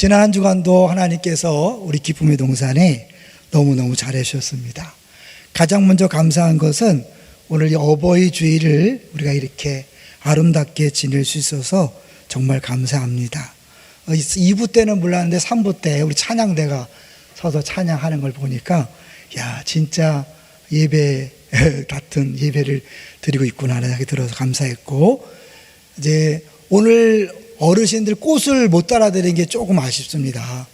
지난 한 주간도 하나님께서 우리 기쁨의 동산에 너무너무 잘해 주셨습니다. 가장 먼저 감사한 것은 오늘 이 어버이 주일을 우리가 이렇게 아름답게 지낼 수 있어서 정말 감사합니다. 2부 때는 몰랐는데 3부 때 우리 찬양대가 서서 찬양하는 걸 보니까 야, 진짜 예배 같은 예배를 드리고 있구나 하는 생각이 들어서 감사했고, 이제 오늘 어르신들 꽃을 못 달아드린 게 조금 아쉽습니다.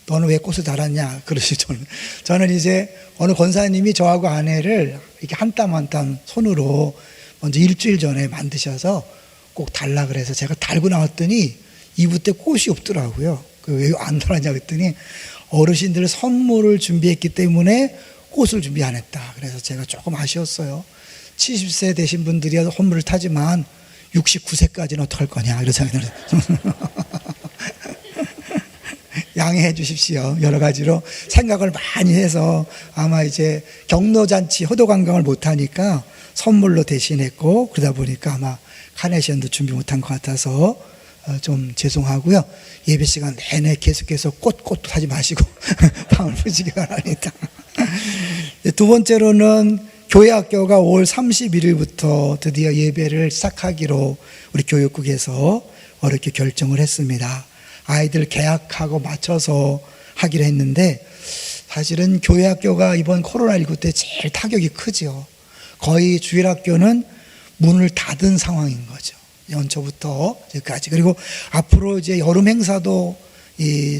너는 왜 꽃을 달았냐 그러시죠. 저는 이제 어느 권사님이 저하고 아내를 이렇게 한 땀 한 땀 손으로 먼저 일주일 전에 만드셔서 꼭 달라 그래서 제가 달고 나왔더니 2부 때 꽃이 없더라고요. 왜 안 달았냐 그랬더니 어르신들 선물을 준비했기 때문에 꽃을 준비 안 했다. 그래서 제가 조금 아쉬웠어요. 70세 되신 분들이 선물을 타지만 69세까지는 어떡할 거냐 이런 생각이 들어요. 양해해 주십시오. 여러 가지로 생각을 많이 해서 아마 이제 경로잔치 효도관광을 못하니까 선물로 대신했고, 그러다 보니까 아마 카네이션도 준비 못한 것 같아서 좀 죄송하고요. 예배 시간 내내 계속해서 꽃 하지 마시고 방을 푸시기 바랍니다. 두 번째로는 교회 학교가 5월 31일부터 드디어 예배를 시작하기로 우리 교육국에서 어렵게 결정을 했습니다. 아이들 개학하고 맞춰서 하기로 했는데, 사실은 교회 학교가 이번 코로나19 때 제일 타격이 크죠. 거의 주일학교는 문을 닫은 상황인 거죠. 연초부터 지금까지. 그리고 앞으로 이제 여름 행사도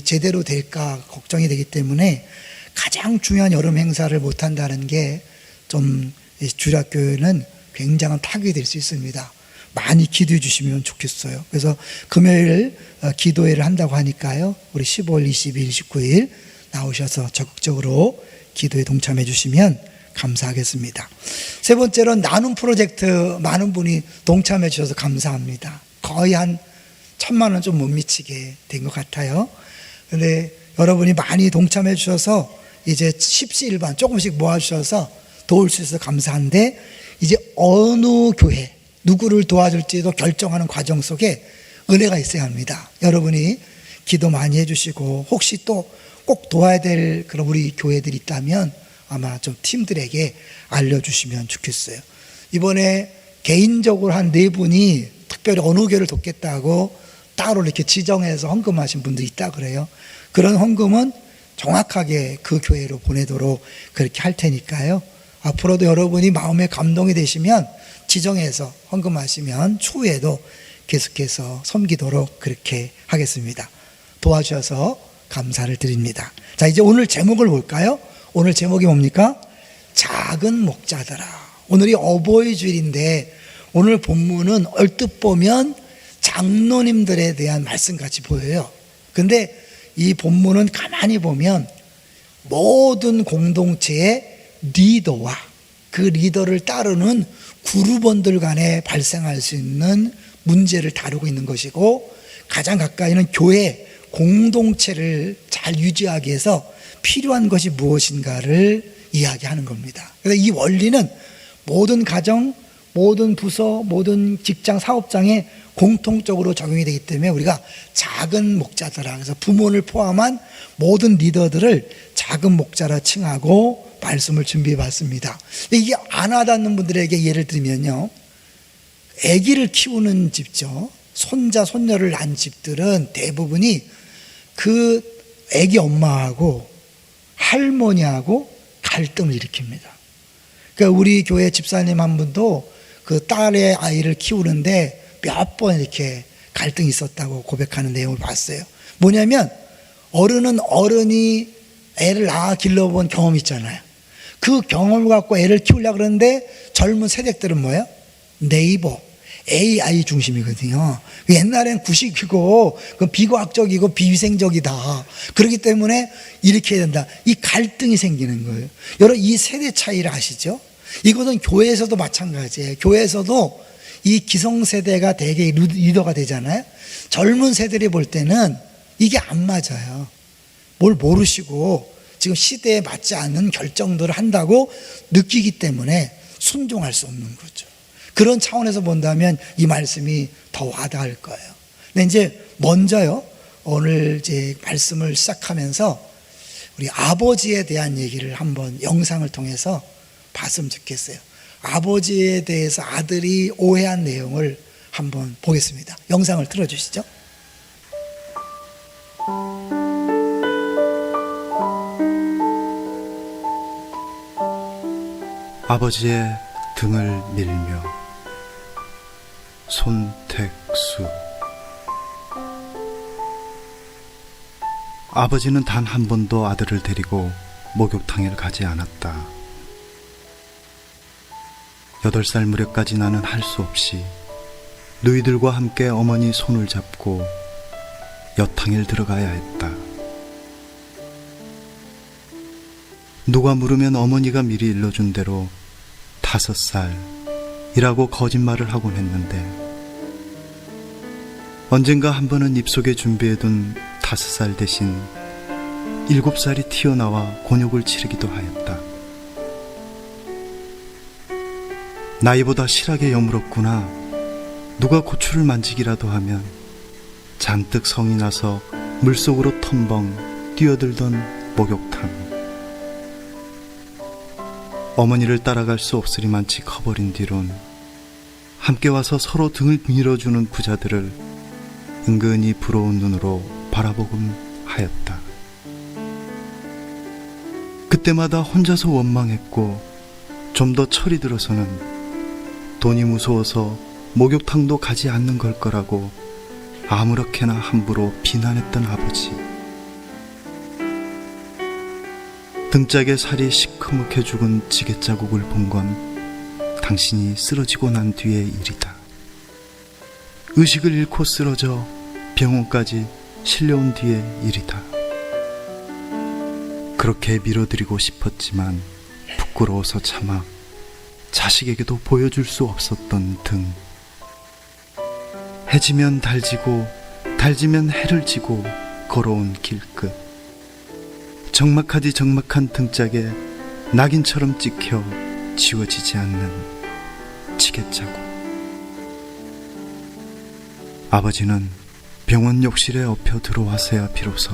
제대로 될까 걱정이 되기 때문에 가장 중요한 여름 행사를 못 한다는 게 좀 주일학교에는 굉장한 타격이 될 수 있습니다. 많이 기도해 주시면 좋겠어요. 그래서 금요일 기도회를 한다고 하니까요, 우리 15일, 20일, 19일 나오셔서 적극적으로 기도에 동참해 주시면 감사하겠습니다. 세 번째로는 나눔 프로젝트 많은 분이 동참해 주셔서 감사합니다. 거의 한 1,000만 원 좀 못 미치게 된 것 같아요. 그런데 여러분이 많이 동참해 주셔서 이제 십시일반 조금씩 모아주셔서 도울 수 있어서 감사한데, 이제 어느 교회 누구를 도와줄지도 결정하는 과정 속에 은혜가 있어야 합니다. 여러분이 기도 많이 해주시고, 혹시 또 꼭 도와야 될 그런 우리 교회들이 있다면 아마 좀 팀들에게 알려주시면 좋겠어요. 이번에 개인적으로 한 4분이 특별히 어느 교회를 돕겠다고 따로 이렇게 지정해서 헌금하신 분들이 있다 그래요. 그런 헌금은 정확하게 그 교회로 보내도록 그렇게 할 테니까요. 앞으로도 여러분이 마음에 감동이 되시면 지정해서 헌금하시면 추후에도 계속해서 섬기도록 그렇게 하겠습니다. 도와주셔서 감사를 드립니다. 자, 이제 오늘 제목을 볼까요? 오늘 제목이 뭡니까? 작은 목자들아. 오늘이 어버이 주일인데 오늘 본문은 얼뜻 보면 장로님들에 대한 말씀같이 보여요. 근데 이 본문은 가만히 보면 모든 공동체의 리더와 그 리더를 따르는 그룹원들 간에 발생할 수 있는 문제를 다루고 있는 것이고, 가장 가까이는 교회 공동체를 잘 유지하기 위해서 필요한 것이 무엇인가를 이야기하는 겁니다. 그래서 이 원리는 모든 가정, 모든 부서, 모든 직장, 사업장에 공통적으로 적용이 되기 때문에 우리가 작은 목자들아, 그래서 부모를 포함한 모든 리더들을 작은 목자라 칭하고 말씀을 준비해 봤습니다. 이게 안 와닿는 분들에게 예를 들면요, 아기를 키우는 집죠. 손자, 손녀를 낳은 집들은 대부분이 그 아기 엄마하고 할머니하고 갈등을 일으킵니다. 그러니까 우리 교회 집사님 한 분도 그 딸의 아이를 키우는데 몇 번 이렇게 갈등이 있었다고 고백하는 내용을 봤어요. 뭐냐면 어른은 어른이 애를 낳아 길러본 경험이 있잖아요. 그 경험을 갖고 애를 키우려고 그러는데 젊은 세대들은 뭐예요? 네이버, AI 중심이거든요. 옛날엔 구식이고 비과학적이고 비위생적이다. 그렇기 때문에 이렇게 해야 된다. 이 갈등이 생기는 거예요. 여러분, 이 세대 차이를 아시죠? 이것은 교회에서도 마찬가지예요. 교회에서도 이 기성세대가 되게 리더가 되잖아요. 젊은 세대들이 볼 때는 이게 안 맞아요. 뭘 모르시고 지금 시대에 맞지 않는 결정들을 한다고 느끼기 때문에 순종할 수 없는 거죠. 그런 차원에서 본다면 이 말씀이 더 와닿을 거예요. 근데 이제 먼저요, 오늘 이제 말씀을 시작하면서 우리 아버지에 대한 얘기를 한번 영상을 통해서 봤으면 좋겠어요. 아버지에 대해서 아들이 오해한 내용을 한번 보겠습니다. 영상을 틀어주시죠. 아버지의 등을 밀며 손택수. 아버지는 단 한 번도 아들을 데리고 목욕탕에 가지 않았다. 8살 무렵까지 나는 할 수 없이 누이들과 함께 어머니 손을 잡고 여탕에 들어가야 했다. 누가 물으면 어머니가 미리 일러준 대로 5살이라고 거짓말을 하곤 했는데, 언젠가 한 번은 입속에 준비해둔 5살 대신 7살이 튀어나와 곤욕을 치르기도 하였다. 나이보다 실하게 여물었구나. 누가 고추를 만지기라도 하면 잔뜩 성이 나서 물속으로 텀벙 뛰어들던 목욕탕. 어머니를 따라갈 수 없으리만치 커버린 뒤론 함께 와서 서로 등을 밀어주는 부자들을 은근히 부러운 눈으로 바라보곤 하였다. 그때마다 혼자서 원망했고, 좀 더 철이 들어서는 돈이 무서워서 목욕탕도 가지 않는 걸 거라고 아무렇게나 함부로 비난했던 아버지. 등짝에 살이 시커멓게 죽은 지게자국을 본 건 당신이 쓰러지고 난 뒤의 일이다. 의식을 잃고 쓰러져 병원까지 실려온 뒤의 일이다. 그렇게 밀어드리고 싶었지만 부끄러워서 참아 자식에게도 보여줄 수 없었던 등. 해지면 달지고 달지면 해를 지고 걸어온 길끝. 적막하디 적막한 등짝에 낙인처럼 찍혀 지워지지 않는 지게자국. 아버지는 병원 욕실에 엎혀 들어와서야 비로소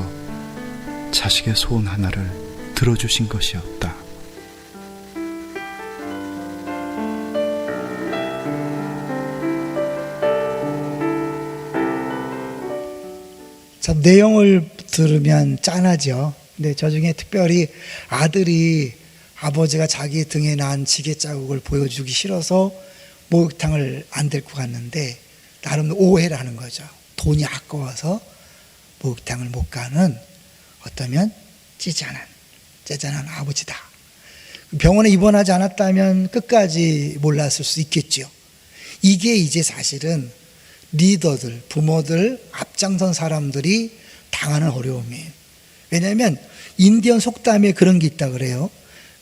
자식의 소원 하나를 들어주신 것이었다. 참 내용을 들으면 짠하죠. 근데 저 중에 특별히 아들이 아버지가 자기 등에 난 지게 자국을 보여주기 싫어서 목욕탕을 안 데리고 갔는데 나름 오해를 하는 거죠. 돈이 아까워서 목욕탕을 못 가는 어쩌면 째잔한 아버지다. 병원에 입원하지 않았다면 끝까지 몰랐을 수 있겠죠. 이게 이제 사실은 리더들, 부모들, 앞장선 사람들이 당하는 어려움이에요. 왜냐하면 인디언 속담에 그런 게 있다 그래요.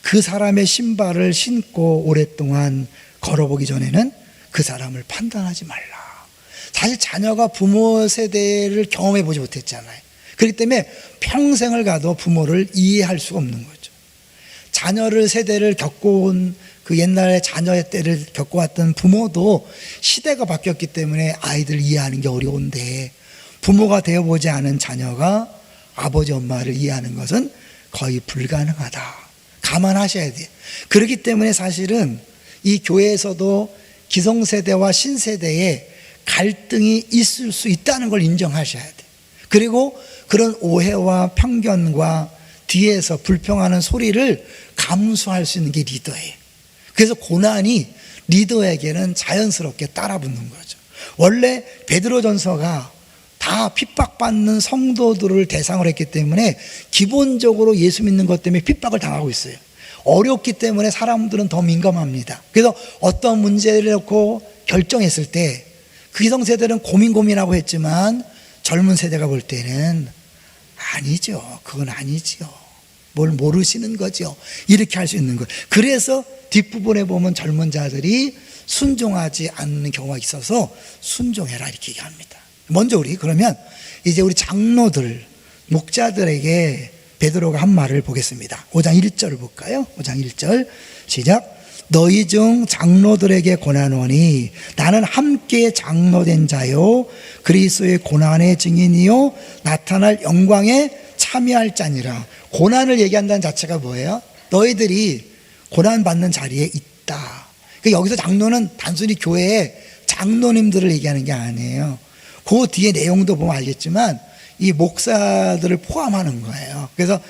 그 사람의 신발을 신고 오랫동안 걸어보기 전에는 그 사람을 판단하지 말라. 사실 자녀가 부모 세대를 경험해 보지 못했잖아요. 그렇기 때문에 평생을 가도 부모를 이해할 수가 없는 거죠. 자녀를 세대를 겪어온 그 옛날에 자녀의 때를 겪어왔던 부모도 시대가 바뀌었기 때문에 아이들 이해하는 게 어려운데, 부모가 되어보지 않은 자녀가 아버지 엄마를 이해하는 것은 거의 불가능하다. 감안하셔야 돼요. 그렇기 때문에 사실은 이 교회에서도 기성세대와 신세대의 갈등이 있을 수 있다는 걸 인정하셔야 돼요. 그리고 그런 오해와 편견과 뒤에서 불평하는 소리를 감수할 수 있는 게 리더예요. 그래서 고난이 리더에게는 자연스럽게 따라붙는 거죠. 원래 베드로전서가 다 핍박받는 성도들을 대상으로 했기 때문에 기본적으로 예수 믿는 것 때문에 핍박을 당하고 있어요. 어렵기 때문에 사람들은 더 민감합니다. 그래서 어떤 문제를 놓고 결정했을 때 그 기성세대는 고민하고 했지만 젊은 세대가 볼 때는 아니죠. 그건 아니죠. 뭘 모르시는 거죠. 이렇게 할 수 있는 거예요. 그래서 뒷부분에 보면 젊은 자들이 순종하지 않는 경우가 있어서 순종해라 이렇게 얘기합니다. 먼저 그러면 이제 우리 장로들, 목자들에게 베드로가 한 말을 보겠습니다. 5장 1절을 볼까요? 5장 1절 시작. 너희 중 장로들에게 고난하노니 나는 함께 장로된 자요 그리스도의 고난의 증인이요 나타날 영광에 참여할 자니라. 고난을 얘기한다는 자체가 뭐예요? 너희들이 고난받는 자리에 있다. 그러니까 여기서 장로는 단순히 교회의 장로님들을 얘기하는 게 아니에요. 그 뒤에 내용도 보면 알겠지만 이 목사들을 포함하는 거예요. 그래서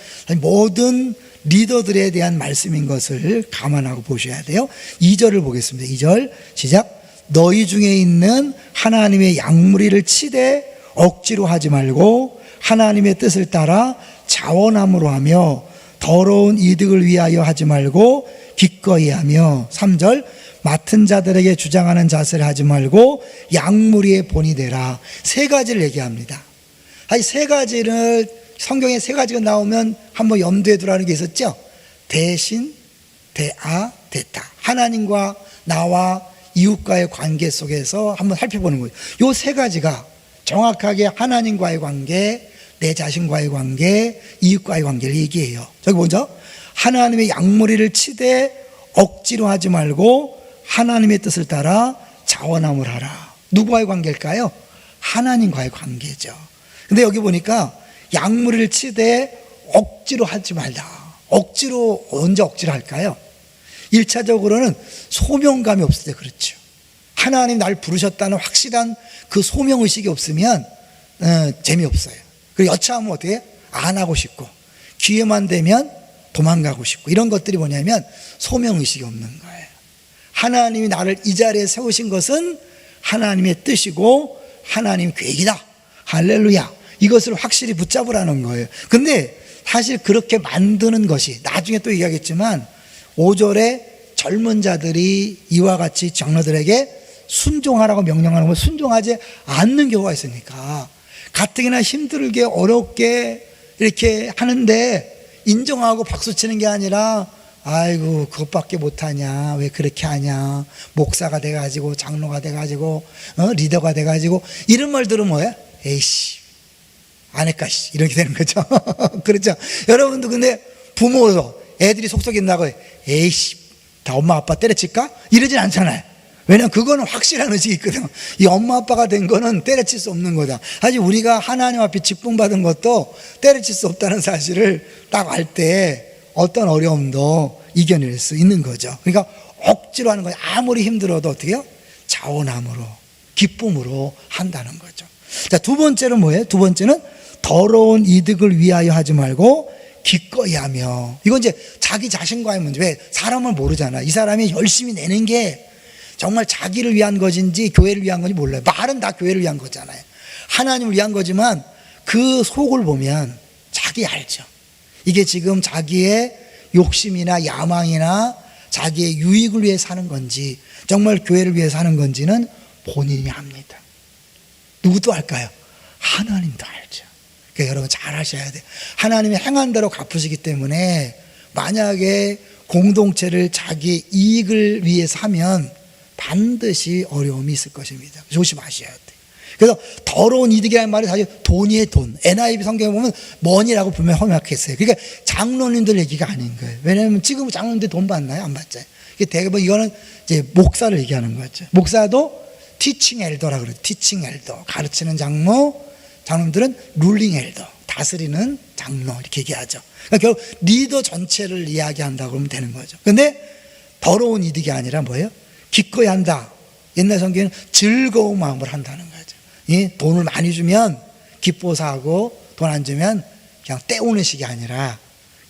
모든 리더들에 대한 말씀인 것을 감안하고 보셔야 돼요. 2절을 보겠습니다. 2절 시작. 너희 중에 있는 하나님의 양무리를 치되 억지로 하지 말고 하나님의 뜻을 따라 자원함으로 하며 더러운 이득을 위하여 하지 말고 기꺼이 하며 3절 맡은 자들에게 주장하는 자세를 하지 말고 양무리의 본이 되라. 세 가지를 얘기합니다. 아니 세 가지를 성경에 세 가지가 나오면 한번 염두에 두라는 게 있었죠. 대신, 대아, 대타. 하나님과 나와 이웃과의 관계 속에서 한번 살펴보는 거예요. 이 세 가지가 정확하게 하나님과의 관계, 내 자신과의 관계, 이웃과의 관계를 얘기해요. 저기 먼저 하나님의 양무리를 치되 억지로 하지 말고 하나님의 뜻을 따라 자원함을 하라. 누구와의 관계일까요? 하나님과의 관계죠. 근데 여기 보니까 양무리를 치되 억지로 하지 말라. 억지로, 언제 억지로 할까요? 1차적으로는 소명감이 없을 때 그렇죠. 하나님 날 부르셨다는 확실한 그 소명의식이 없으면 재미없어요. 그리고 여차하면 어떻게 해요? 안 하고 싶고 기회만 되면 도망가고 싶고 이런 것들이 뭐냐면 소명의식이 없는 거예요. 하나님이 나를 이 자리에 세우신 것은 하나님의 뜻이고 하나님 계획이다. 할렐루야. 이것을 확실히 붙잡으라는 거예요. 근데 사실 그렇게 만드는 것이 나중에 또 얘기하겠지만 5절에 젊은 자들이 이와 같이 장로들에게 순종하라고 명령하는 걸 순종하지 않는 경우가 있으니까 가뜩이나 힘들게 어렵게 이렇게 하는데 인정하고 박수치는 게 아니라 아이고 그것밖에 못하냐 왜 그렇게 하냐 목사가 돼가지고 장로가 돼가지고 리더가 돼가지고 이런 말 들으면 뭐야? 에이씨 안 할까 이렇게 되는 거죠. 그렇죠. 여러분도 근데 부모로 애들이 속썩인다고 에이씨 다 엄마 아빠 때려칠까? 이러진 않잖아요. 왜냐하면 그거는 확실한 의식이 있거든. 이 엄마 아빠가 된 거는 때려칠 수 없는 거다. 사실 우리가 하나님 앞에 직분받은 것도 때려칠 수 없다는 사실을 딱 알 때 어떤 어려움도 이겨낼 수 있는 거죠. 그러니까 억지로 하는 거예요. 아무리 힘들어도 어떻게 해요? 자원함으로 기쁨으로 한다는 거죠. 자, 두 번째는 뭐예요? 두 번째는 더러운 이득을 위하여 하지 말고 기꺼이 하며. 이건 이제 자기 자신과의 문제. 왜? 사람을 모르잖아. 이 사람이 열심히 내는 게 정말 자기를 위한 것인지 교회를 위한 건지 몰라요. 말은 다 교회를 위한 거잖아요. 하나님을 위한 거지만 그 속을 보면 자기 알죠. 이게 지금 자기의 욕심이나 야망이나 자기의 유익을 위해 사는 건지 정말 교회를 위해 사는 건지는 본인이 압니다. 누구도 알까요? 하나님도 알죠. 그러니까 여러분 잘 하셔야 돼요. 하나님이 행한 대로 갚으시기 때문에 만약에 공동체를 자기의 이익을 위해서 하면 반드시 어려움이 있을 것입니다. 조심하셔야 돼요. 그래서 더러운 이득이라는 말이 사실 돈이에요, 돈. NIV 성경에 보면 money라고 분명히 허락했어요. 그러니까 장로님들 얘기가 아닌 거예요. 왜냐하면 지금 장로님들 돈 받나요? 안 받잖아요. 대부분 이거는 이제 목사를 얘기하는 거죠. 목사도 티칭 엘더라 그래요. 티칭 엘더. 가르치는 장로, 장로님들은 룰링 엘더. 다스리는 장로. 이렇게 얘기하죠. 그러니까 결국 리더 전체를 이야기한다고 그러면 되는 거죠. 근데 더러운 이득이 아니라 뭐예요? 기꺼이 한다. 옛날 성경에는 즐거운 마음으로 한다는 거죠. 돈을 많이 주면 기뻐서 하고 돈 안 주면 그냥 때우는 식이 아니라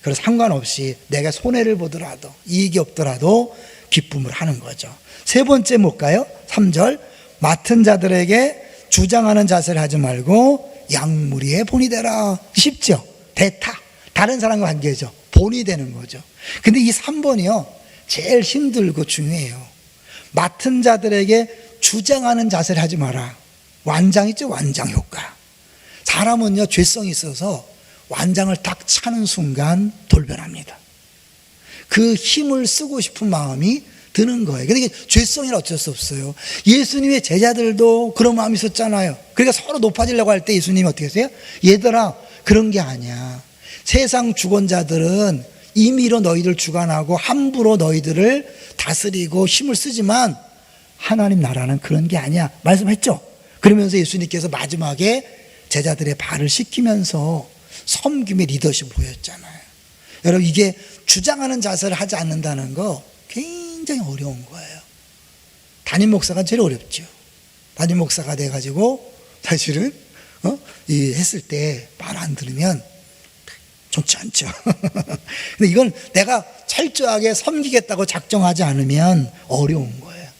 그래서 상관없이 내가 손해를 보더라도 이익이 없더라도 기쁨을 하는 거죠. 세 번째 뭘까요? 3절 맡은 자들에게 주장하는 자세를 하지 말고 양무리의 본이 되라. 쉽죠? 대타. 다른 사람과 관계죠. 본이 되는 거죠. 근데 이 3번이요 제일 힘들고 중요해요. 맡은 자들에게 주장하는 자세를 하지 마라. 완장 있죠? 완장 효과. 사람은요 죄성이 있어서 완장을 딱 차는 순간 돌변합니다. 그 힘을 쓰고 싶은 마음이 드는 거예요. 근데 이게 죄성이라 어쩔 수 없어요. 예수님의 제자들도 그런 마음이 있었잖아요. 그러니까 서로 높아지려고 할 때 예수님이 어떻게 하세요? 얘들아 그런 게 아니야. 세상 주권자들은 임의로 너희들 주관하고 함부로 너희들을 다스리고 힘을 쓰지만 하나님 나라는 그런 게 아니야 말씀했죠. 그러면서 예수님께서 마지막에 제자들의 발을 씻기면서 섬김의 리더십 보였잖아요. 여러분, 이게 주장하는 자세를 하지 않는다는 거 굉장히 어려운 거예요. 담임 목사가 제일 어렵죠. 담임 목사가 돼가지고 사실은 이 했을 때 말 안 들으면 좋지 않죠. 근데 이건 내가 철저하게 섬기겠다고 작정하지 않으면 어려운 거예요.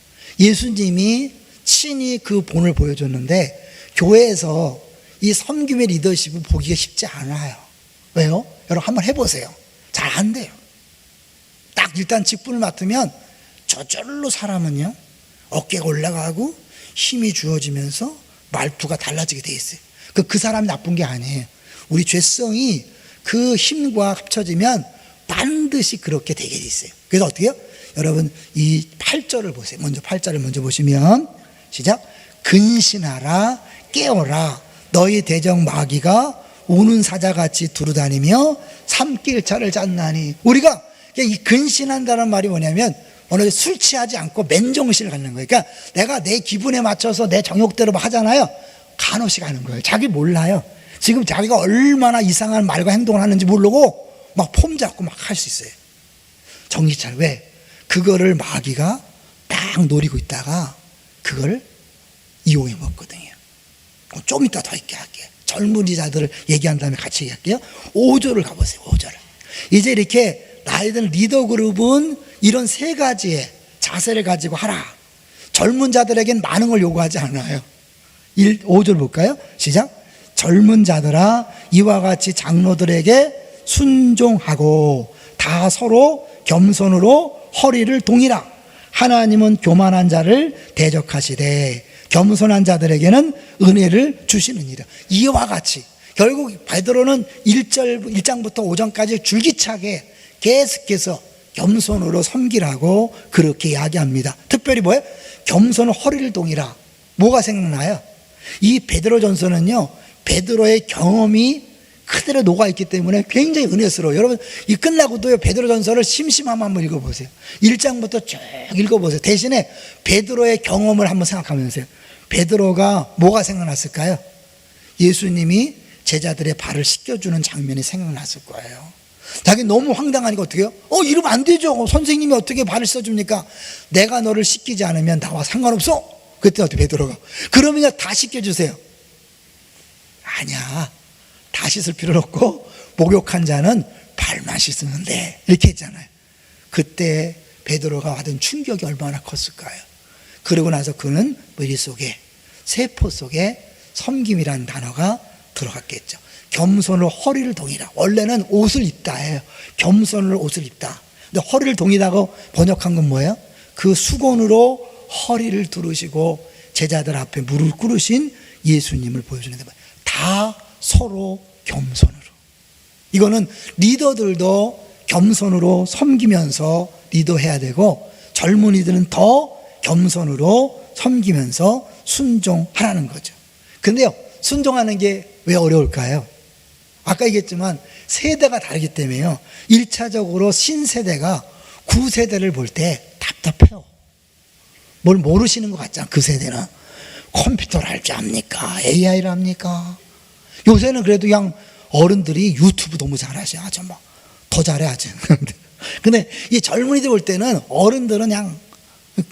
예수님이 친히 그 본을 보여줬는데 교회에서 이 섬김의 리더십을 보기가 쉽지 않아요. 왜요? 여러분 한번 해보세요. 잘 안 돼요. 딱 일단 직분을 맡으면 저절로 사람은요 어깨가 올라가고 힘이 주어지면서 말투가 달라지게 돼 있어요. 그 사람이 나쁜 게 아니에요. 우리 죄성이 그 힘과 합쳐지면 반드시 그렇게 되게 돼 있어요. 그래서 어떻게 해요? 여러분 이 8절을 보세요. 먼저 8절을 먼저 보시면 시작. 근신하라 깨어라 너희 대적 마귀가 우는 사자같이 두루다니며 삼킬차를 짰나니. 우리가 이 근신한다는 말이 뭐냐면 오늘 술 취하지 않고 맨정신을 갖는 거예요. 그러니까 내가 내 기분에 맞춰서 내 정욕대로 하잖아요. 간혹씩 하는 거예요. 자기 몰라요. 지금 자기가 얼마나 이상한 말과 행동을 하는지 모르고 막 폼 잡고 막 할 수 있어요. 정신 차려. 왜? 그거를 마귀가 딱 노리고 있다가 그걸 이용해 먹거든요. 좀 이따 더 있게 할게요. 젊은이자들을 얘기한 다음에 같이 얘기할게요. 5절을 가보세요. 5절을. 이제 이렇게 나이든 리더 그룹은 이런 세 가지의 자세를 가지고 하라. 젊은 자들에겐 많은 걸 요구하지 않아요. 5절 볼까요? 시작. 젊은 자들아 이와 같이 장로들에게 순종하고 다 서로 겸손으로 허리를 동이라. 하나님은 교만한 자를 대적하시되 겸손한 자들에게는 은혜를 주시느니라. 이와 같이 결국 베드로는 1장부터 5장까지 줄기차게 계속해서 겸손으로 섬기라고 그렇게 이야기합니다. 특별히 뭐예요? 겸손은 허리를 동이라. 뭐가 생각나요? 이 베드로전서는요 베드로의 경험이 그대로 녹아있기 때문에 굉장히 은혜스러워요. 여러분 이 끝나고도요 베드로전서를 심심하면 한번 읽어보세요. 1장부터 쭉 읽어보세요. 대신에 베드로의 경험을 한번 생각하면서요. 베드로가 뭐가 생각났을까요? 예수님이 제자들의 발을 씻겨주는 장면이 생각났을 거예요. 자기 너무 황당하니까 어떻게 해요? 이러면 안 되죠. 선생님이 어떻게 발을 씻어줍니까? 내가 너를 씻기지 않으면 나와 상관없어. 그때 어떻게 베드로가 그러면 다 씻겨주세요. 아니야. 다 씻을 필요는 없고 목욕한 자는 발만 씻으면 돼. 이렇게 했잖아요. 그때 베드로가 받은 충격이 얼마나 컸을까요? 그러고 나서 그는 머릿속에 세포 속에 섬김이라는 단어가 들어갔겠죠. 겸손을 허리를 동이라. 원래는 옷을 입다예요. 겸손을 옷을 입다. 근데 허리를 동이라고 번역한 건 뭐예요? 그 수건으로 허리를 두르시고 제자들 앞에 무릎 꿇으신 예수님을 보여주는데 다 서로 겸손으로. 이거는 리더들도 겸손으로 섬기면서 리더해야 되고 젊은이들은 더 겸손으로 섬기면서 순종하라는 거죠. 근데요 순종하는 게 왜 어려울까요? 아까 얘기했지만 세대가 다르기 때문에요. 1차적으로 신세대가 구세대를 볼 때 답답해요. 뭘 모르시는 것 같잖아. 그 세대는 컴퓨터를 할 줄 압니까? AI를 합니까? 요새는 그래도 그냥 어른들이 유튜브 너무 잘하셔. 아주 막 더 잘해 아주. 근데 이 젊은이들 볼 때는 어른들은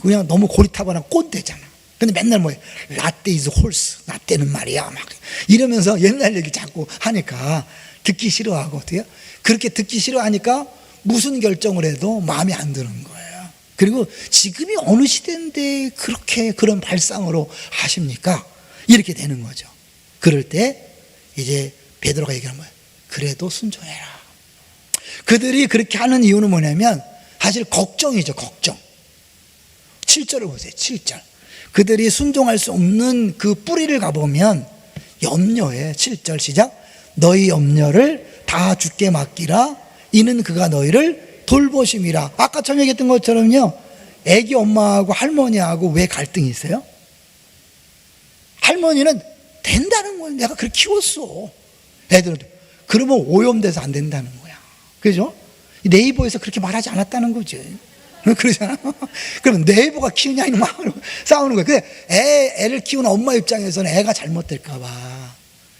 그냥 너무 고리타분한 꼰대잖아. 근데 맨날 뭐예요? 라떼 이즈 홀스. 라떼는 말이야. 막 이러면서 옛날 얘기 자꾸 하니까 듣기 싫어하고 어때요? 그렇게 듣기 싫어하니까 무슨 결정을 해도 마음에 안 드는 거예요. 그리고 지금이 어느 시대인데 그렇게 그런 발상으로 하십니까? 이렇게 되는 거죠. 그럴 때 이제 베드로가 얘기하는 거예요. 그래도 순종해라. 그들이 그렇게 하는 이유는 뭐냐면 사실 걱정이죠. 걱정. 7절을 보세요. 7절. 그들이 순종할 수 없는 그 뿌리를 가보면 염려에 7절 시작. 너희 염려를 다 주께 맡기라. 이는 그가 너희를 돌보심이라. 아까 처음 얘기했던 것처럼요. 애기 엄마하고 할머니하고 왜 갈등이 있어요? 할머니는 된다는 거예요. 내가 그렇게 키웠어. 애들은. 그러면 오염돼서 안 된다는 거야. 그죠? 네이버에서 그렇게 말하지 않았다는 거지. 그러잖아. 그럼 네이버가 키우냐 이놈아 싸우는 거야. 근데 애를 키우는 엄마 입장에서는 애가 잘못될까봐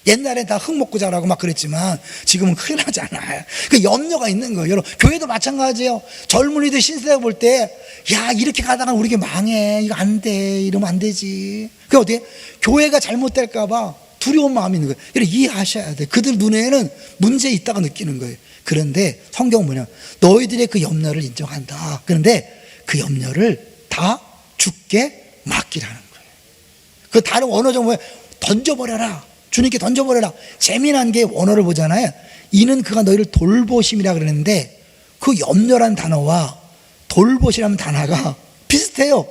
옛날엔 다 흙 먹고 자라고 막 그랬지만 지금은 큰일 나잖아요. 그 염려가 있는 거예요. 여러분, 교회도 마찬가지예요. 젊은이들 신세대 볼 때, 야, 이렇게 가다가 우리 게 망해. 이거 안 돼. 이러면 안 되지. 그게 어떻게? 교회가 잘못될까봐 두려운 마음이 있는 거예요. 여러분, 이해하셔야 돼. 그들 눈에는 문제 있다고 느끼는 거예요. 그런데 성경은 뭐냐? 너희들의 그 염려를 인정한다. 그런데 그 염려를 다 주께 맡기라는 거예요. 그 다른 원어적 뭐예요? 던져버려라. 주님께 던져버려라. 재미난 게 원어를 보잖아요. 이는 그가 너희를 돌보심이라 그러는데 그 염려란 단어와 돌보시라는 단어가 비슷해요.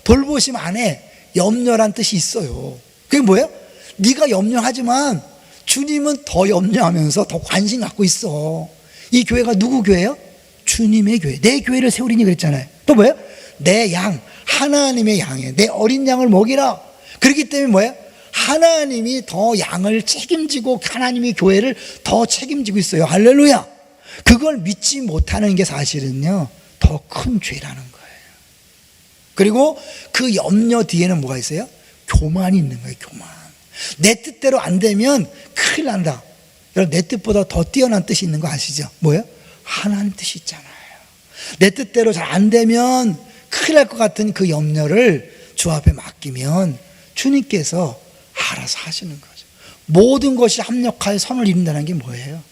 돌보심 안에 염려란 뜻이 있어요. 그게 뭐예요? 네가 염려하지만 주님은 더 염려하면서 더 관심 갖고 있어. 이 교회가 누구 교회예요? 주님의 교회. 내 교회를 세우리니 그랬잖아요. 또 뭐예요? 내 양, 하나님의 양이에요. 내 어린 양을 먹이라. 그렇기 때문에 뭐예요? 하나님이 더 양을 책임지고 하나님이 교회를 더 책임지고 있어요. 할렐루야. 그걸 믿지 못하는 게 사실은요 더 큰 죄라는 거예요. 그리고 그 염려 뒤에는 뭐가 있어요? 교만이 있는 거예요. 교만. 내 뜻대로 안 되면 큰일 난다. 여러분, 내 뜻보다 더 뛰어난 뜻이 있는 거 아시죠? 뭐예요? 하나님 뜻이 있잖아요. 내 뜻대로 잘 안 되면 큰일 날 것 같은 그 염려를 주 앞에 맡기면 주님께서 알아서 하시는 거죠. 모든 것이 합력하여 선을 이룬다는 게 뭐예요?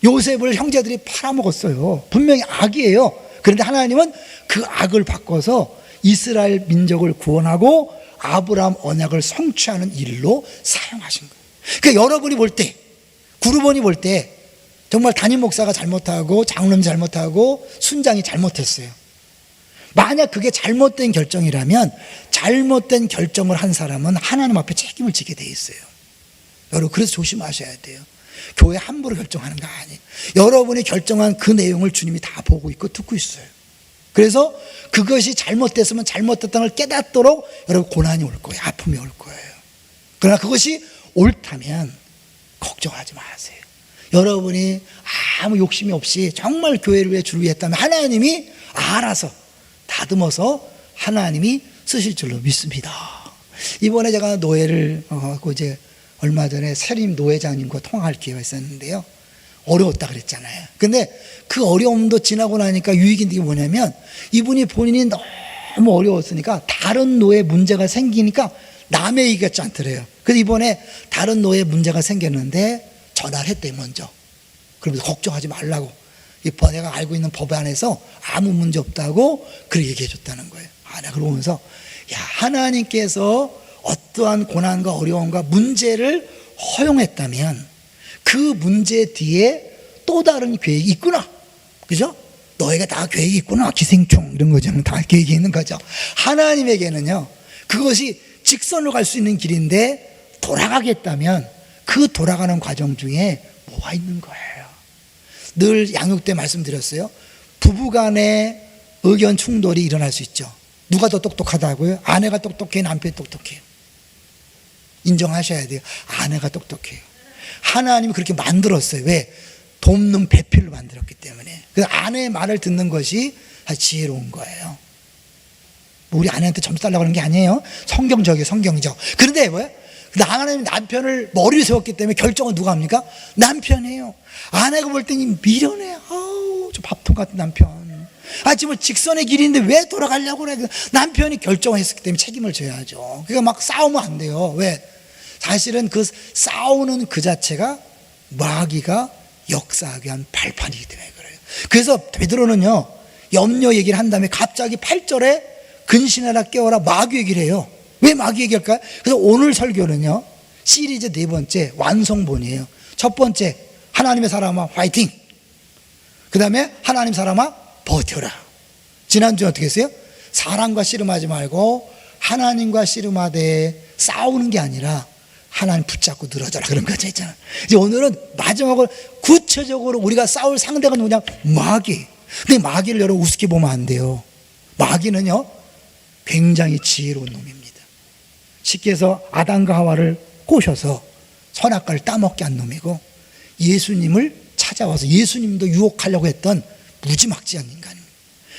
요셉을 형제들이 팔아먹었어요. 분명히 악이에요. 그런데 하나님은 그 악을 바꿔서 이스라엘 민족을 구원하고 아브라함 언약을 성취하는 일로 사용하신 거예요. 그러니까 여러분이 볼 때, 구루본이 볼 때 정말 담임 목사가 잘못하고 장로님이 잘못하고 순장이 잘못했어요. 만약 그게 잘못된 결정이라면 잘못된 결정을 한 사람은 하나님 앞에 책임을 지게 돼 있어요. 여러분, 그래서 조심하셔야 돼요. 교회 함부로 결정하는 거 아니에요. 여러분이 결정한 그 내용을 주님이 다 보고 있고 듣고 있어요. 그래서 그것이 잘못됐으면 잘못됐다는 걸 깨닫도록 여러분 고난이 올 거예요. 아픔이 올 거예요. 그러나 그것이 옳다면 걱정하지 마세요. 여러분이 아무 욕심이 없이 정말 교회를 위해 주를 위했다면 하나님이 알아서 다듬어서 하나님이 쓰실 줄로 믿습니다. 이번에 제가 노예를 이제 얼마 전에 세림 노회장님과 통화할 기회가 있었는데요. 어려웠다 그랬잖아요. 근데 그 어려움도 지나고 나니까 유익인 게 뭐냐면 이분이 본인이 너무 어려웠으니까 다른 노예 문제가 생기니까 남의 얘기 같지 않더래요. 그래서 이번에 다른 노예 문제가 생겼는데 전화를 했대요, 먼저. 그러면서 걱정하지 말라고. 내가 알고 있는 법 안에서 아무 문제 없다고 그렇게 얘기해 줬다는 거예요. 내가 그러면서 하나님께서 어떠한 고난과 어려움과 문제를 허용했다면 그 문제 뒤에 또 다른 계획이 있구나. 그죠? 너희가 다 계획이 있구나. 기생충 이런 거죠. 다 계획이 있는 거죠. 하나님에게는요 그것이 직선으로 갈 수 있는 길인데 돌아가겠다면 그 돌아가는 과정 중에 뭐가 있는 거예요. 늘 양육 때 말씀드렸어요. 부부간에 의견 충돌이 일어날 수 있죠. 누가 더 똑똑하다고요? 아내가 똑똑해, 남편이 똑똑해요. 인정하셔야 돼요. 아내가 똑똑해요. 하나님이 그렇게 만들었어요. 왜? 돕는 배필로 만들었기 때문에. 그래서 아내의 말을 듣는 것이 지혜로운 거예요. 우리 아내한테 점수 달라고 하는 게 아니에요. 성경적이에요. 성경적. 그런데 뭐예요? 하나님 남편을 머리를 세웠기 때문에 결정은 누가 합니까? 남편이에요. 아내가 볼 때는 미련해. 저 밥통 같은 남편. 지금 직선의 길인데 왜 돌아가려고 그래? 남편이 결정했기 때문에 책임을 져야죠. 그러니까 막 싸우면 안 돼요. 왜? 사실은 그 싸우는 그 자체가 마귀가 역사하게 위한 발판이기 때문에 그래요. 그래서 베드로는요 염려 얘기를 한 다음에 갑자기 8절에 근신하라 깨어라 마귀 얘기를 해요. 왜 마귀 얘기할까요? 그래서 오늘 설교는요 시리즈 4번째 완성본이에요. 첫 번째 하나님의 사람아 화이팅. 그 다음에 하나님 사람아 버텨라. 지난주에 어떻게 했어요? 사람과 씨름하지 말고 하나님과 씨름하되 싸우는 게 아니라 하나님 붙잡고 늘어져라 그런 거죠 있잖아. 이제 오늘은 마지막으로 구체적으로 우리가 싸울 상대가 누구냐? 마귀. 근데 마귀를 여러분 우습게 보면 안 돼요. 마귀는요 굉장히 지혜로운 놈입니다. 쉽게 해서 아담과 하와를 꼬셔서 선악과를 따먹게 한 놈이고 예수님을 찾아와서 예수님도 유혹하려고 했던 무지막지한 인간입니다.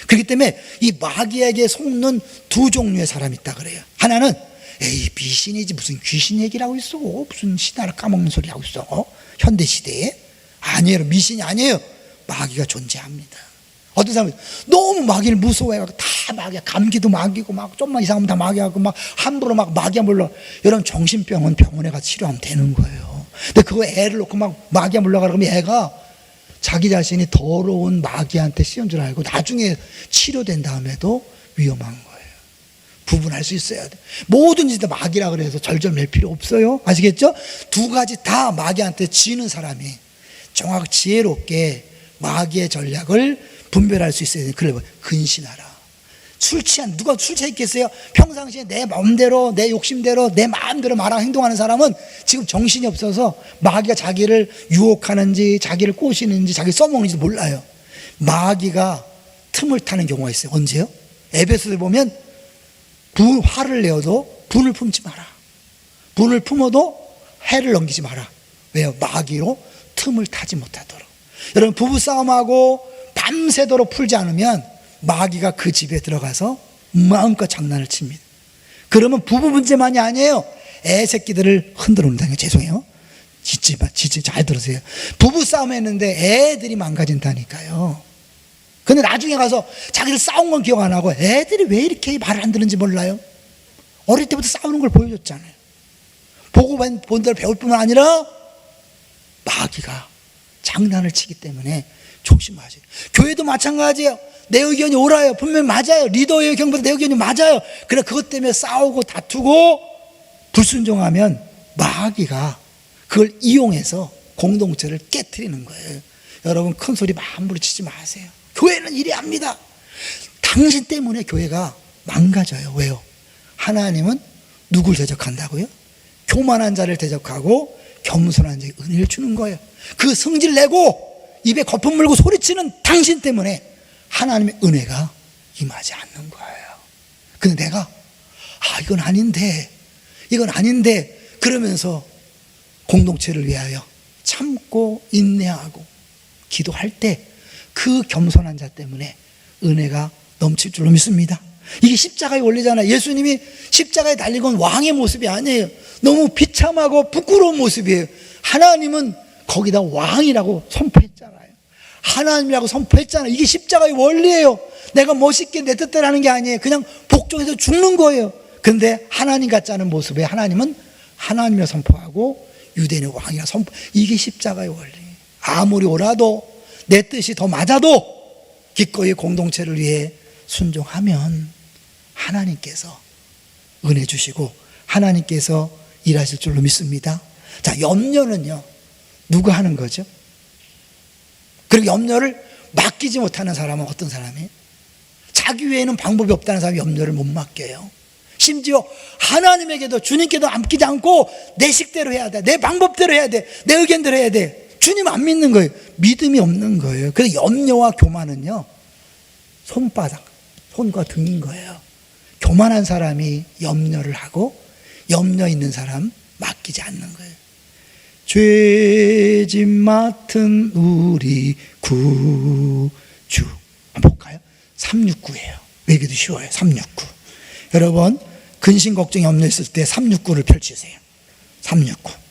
그렇기 때문에 이 마귀에게 속는 두 종류의 사람이 있다 그래요. 하나는 에이 미신이지 무슨 귀신 얘기를 하고 있어, 무슨 신화를 까먹는 소리 하고 있어, 현대시대에. 아니에요. 미신이 아니에요. 마귀가 존재합니다. 어떤 사람은 너무 마귀를 무서워해가지고 다 마귀야, 감기도 마귀고 막 좀만 이상하면 다 마귀하고 막 함부로 막 마귀야 물러. 여러분 정신병은 병원에 가서 치료하면 되는 거예요. 근데 그거 애를 놓고 막 마귀야 물러가라 그러면 애가 자기 자신이 더러운 마귀한테 씌운 줄 알고 나중에 치료된 다음에도 위험한 거예요. 구분할 수 있어야 돼. 뭐든지 다 마귀라 그래서 절절맬 필요 없어요. 아시겠죠? 두 가지 다 마귀한테 지는 사람이 정확 지혜롭게 마귀의 전략을 분별할 수 있어야 돼. 그래 근신하라. 술 취한, 누가 술 취해 있겠어요? 평상시에 내 마음대로, 내 욕심대로, 내 마음대로 말하고 행동하는 사람은 지금 정신이 없어서 마귀가 자기를 유혹하는지, 자기를 꼬시는지, 자기를 써먹는지 몰라요. 마귀가 틈을 타는 경우가 있어요. 언제요? 에베소에 보면 화를 내어도 분을 품지 마라. 분을 품어도 해를 넘기지 마라. 왜요? 마귀로 틈을 타지 못하도록. 여러분 부부싸움하고 밤새도록 풀지 않으면 마귀가 그 집에 들어가서 마음껏 장난을 칩니다. 그러면 부부 문제만이 아니에요. 애 새끼들을 흔들어 놓는다는 거. 죄송해요. 진짜 잘 들으세요. 부부싸움 했는데 애들이 망가진다니까요. 근데 나중에 가서 자기들 싸운 건 기억 안 하고 애들이 왜 이렇게 말을 안 듣는지 몰라요. 어릴 때부터 싸우는 걸 보여줬잖아요. 보고 본 대로 배울 뿐만 아니라 마귀가 장난을 치기 때문에 조심하세요. 교회도 마찬가지예요. 내 의견이 옳아요. 분명히 맞아요. 리더의 의견보다 내 의견이 맞아요. 그래 그것 때문에 싸우고 다투고 불순종하면 마귀가 그걸 이용해서 공동체를 깨트리는 거예요. 여러분 큰 소리 함부로 치지 마세요. 교회는 이래야 합니다. 당신 때문에 교회가 망가져요. 왜요? 하나님은 누굴 대적한다고요? 교만한 자를 대적하고 겸손한 자에게 은혜를 주는 거예요. 그 성질 내고 입에 거품 물고 소리치는 당신 때문에 하나님의 은혜가 임하지 않는 거예요. 근데 내가 이건 아닌데 그러면서 공동체를 위하여 참고 인내하고 기도할 때 그 겸손한 자 때문에 은혜가 넘칠 줄로 믿습니다. 이게 십자가의 원리잖아요. 예수님이 십자가에 달린 건 왕의 모습이 아니에요. 너무 비참하고 부끄러운 모습이에요. 하나님은 거기다 왕이라고 선포했잖아요. 하나님이라고 선포했잖아요. 이게 십자가의 원리예요. 내가 멋있게 내 뜻대로 하는 게 아니에요. 그냥 복종해서 죽는 거예요. 그런데 하나님 같지 않은 모습에 하나님은 하나님이라 선포하고 유대인의 왕이라 선포. 이게 십자가의 원리. 아무리 오라도 내 뜻이 더 맞아도 기꺼이 공동체를 위해 순종하면 하나님께서 은혜 주시고 하나님께서 일하실 줄로 믿습니다. 자, 염려는요 누가 하는 거죠? 그리고 염려를 맡기지 못하는 사람은 어떤 사람이에요? 자기 외에는 방법이 없다는 사람이 염려를 못 맡겨요. 심지어 하나님에게도 주님께도 맡기지 않고 내 식대로 해야 돼, 내 방법대로 해야 돼, 내 의견대로 해야 돼. 주님 안 믿는 거예요. 믿음이 없는 거예요. 그래서 염려와 교만은요 손바닥, 손과 등인 거예요. 교만한 사람이 염려를 하고 염려 있는 사람 맡기지 않는 거예요. 죄짐 맡은 우리 구주. 한번 볼까요? 369예요. 외기도 쉬워요. 369. 여러분 근심 걱정 염려 있을 때 369를 펼치세요. 369.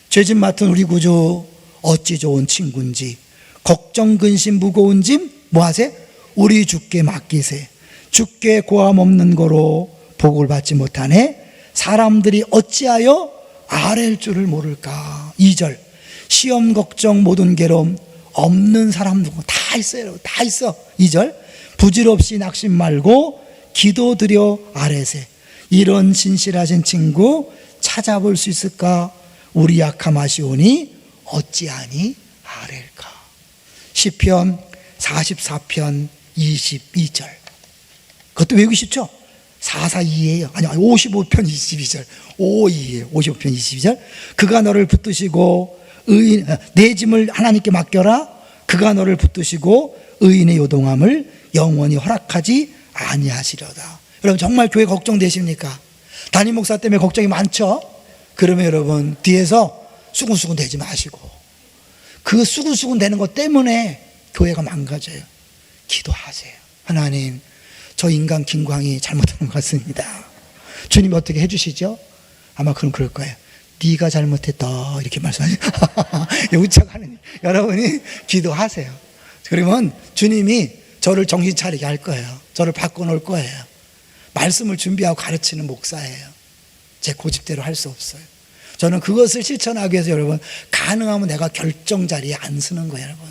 죄짐 맡은 우리 구주 어찌 좋은 친구인지 걱정 근심 무거운 짐 뭐하세? 우리 주께 맡기세. 주께 고함 없는 거로 복을 받지 못하네. 사람들이 어찌하여 아랠 줄을 모를까. 2절 시험 걱정 모든 괴로움 없는 사람 누구 다 있어요. 여러분 다 있어. 2절 부질없이 낙심 말고 기도드려 아뢰세. 이런 진실하신 친구 찾아볼 수 있을까? 우리 약함 아시오니 어찌하니 아랠까. 시편 44편 22절. 그것도 외우기 쉽죠? 442예요. 아니 55편 22절. 52예요. 55편 22절. 그가 너를 붙드시고 내 짐을 하나님께 맡겨라. 그가 너를 붙드시고 의인의 요동함을 영원히 허락하지 아니하시려다. 여러분 정말 교회 걱정되십니까? 담임 목사 때문에 걱정이 많죠? 그러면 여러분 뒤에서 수근수근 대지 마시고 그 수근수근 대는 것 때문에 교회가 망가져요. 기도하세요. 하나님, 저 인간 김광이 잘못한 것 같습니다. 주님이 어떻게 해주시죠? 아마 그럴 거예요. 네가 잘못했다 이렇게 말씀하세요. 우착하는 여러분이 기도하세요. 그러면 주님이 저를 정신 차리게 할 거예요. 저를 바꿔놓을 거예요. 말씀을 준비하고 가르치는 목사예요. 제 고집대로 할 수 없어요. 저는 그것을 실천하기 위해서 여러분, 가능하면 내가 결정 자리에 안 서는 거예요. 여러분,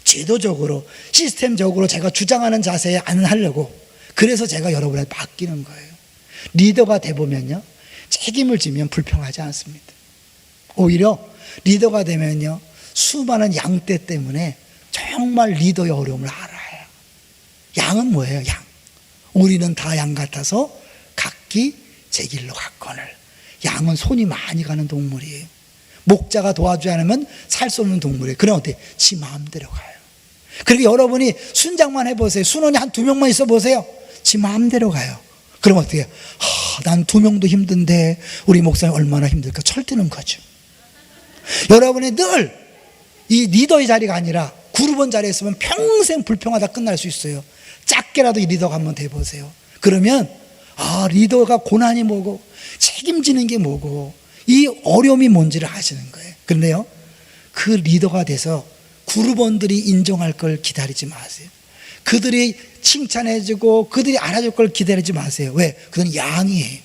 제도적으로 시스템적으로 제가 주장하는 자세에 안 하려고, 그래서 제가 여러분한테 바뀌는 거예요. 리더가 돼보면요, 책임을 지면 불평하지 않습니다. 오히려 리더가 되면요, 수많은 양떼 때문에 정말 리더의 어려움을 알아요. 양은 뭐예요? 양. 우리는 다 양 같아서 각기 제 길로 갔거늘. 양은 손이 많이 가는 동물이에요. 목자가 도와주지 않으면 살 수 없는 동물이에요. 그럼 어때? 지 마음대로 가요. 그리고 여러분이 순장만 해보세요. 순원이 한 2명만 있어 보세요. 지 마음대로 가요. 그럼 어떻게 해요? 난 2명도 힘든데 우리 목사님 얼마나 힘들까? 철드는 거죠. 여러분이 늘 이 리더의 자리가 아니라 그룹원 자리에 있으면 평생 불평하다 끝날 수 있어요. 작게라도 이 리더가 한번 돼보세요. 그러면 리더가 고난이 뭐고 책임지는 게 뭐고 이 어려움이 뭔지를 아시는 거예요. 그런데요, 그 리더가 돼서 그룹원들이 인정할 걸 기다리지 마세요. 그들이 칭찬해주고 그들이 알아줄 걸 기다리지 마세요. 왜? 그들은 양이에요.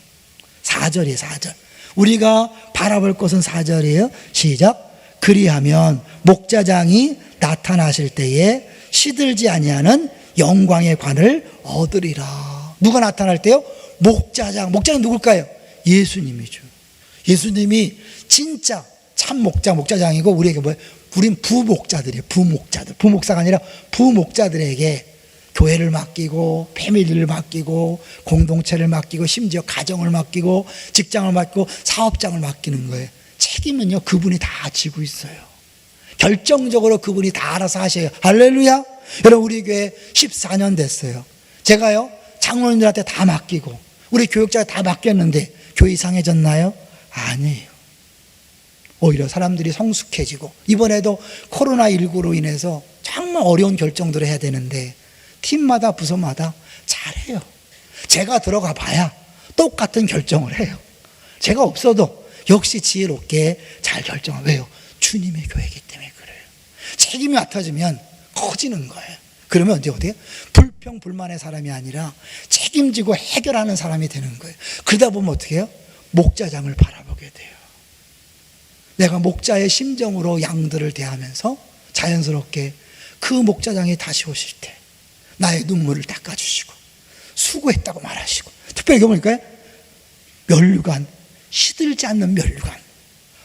4절이에요. 4절. 우리가 바라볼 것은 4절이에요. 시작. 그리하면 목자장이 나타나실 때에 시들지 아니하는 영광의 관을 얻으리라. 누가 나타날 때요? 목자장. 목자는 누굴까요? 예수님이죠. 예수님이 진짜 참 목자장이고, 우리에게 뭐예요? 우린 부목자들이에요. 부목자들. 부목사가 아니라 부목자들에게 교회를 맡기고 패밀리를 맡기고 공동체를 맡기고 심지어 가정을 맡기고 직장을 맡기고 사업장을 맡기는 거예요. 책임은요, 그분이 다 지고 있어요. 결정적으로 그분이 다 알아서 하셔요. 할렐루야. 여러분, 우리 교회 14년 됐어요. 제가요, 장로님들한테 다 맡기고 우리 교육자가 다 맡겼는데 교회 이상해졌나요? 아니에요. 오히려 사람들이 성숙해지고, 이번에도 코로나19로 인해서 정말 어려운 결정들을 해야 되는데 팀마다 부서마다 잘해요. 제가 들어가 봐야 똑같은 결정을 해요. 제가 없어도 역시 지혜롭게 잘 결정을. 왜요? 주님의 교회이기 때문에 그래요. 책임이 맡아지면 커지는 거예요. 그러면 이제 어때요? 불평불만의 사람이 아니라 책임지고 해결하는 사람이 되는 거예요. 그러다 보면 어떻게 해요? 목자장을 바라보게 돼요. 내가 목자의 심정으로 양들을 대하면서 자연스럽게 그 목자장이 다시 오실 때 나의 눈물을 닦아주시고 수고했다고 말하시고, 특별히 보니까요, 면류관, 시들지 않는 면류관.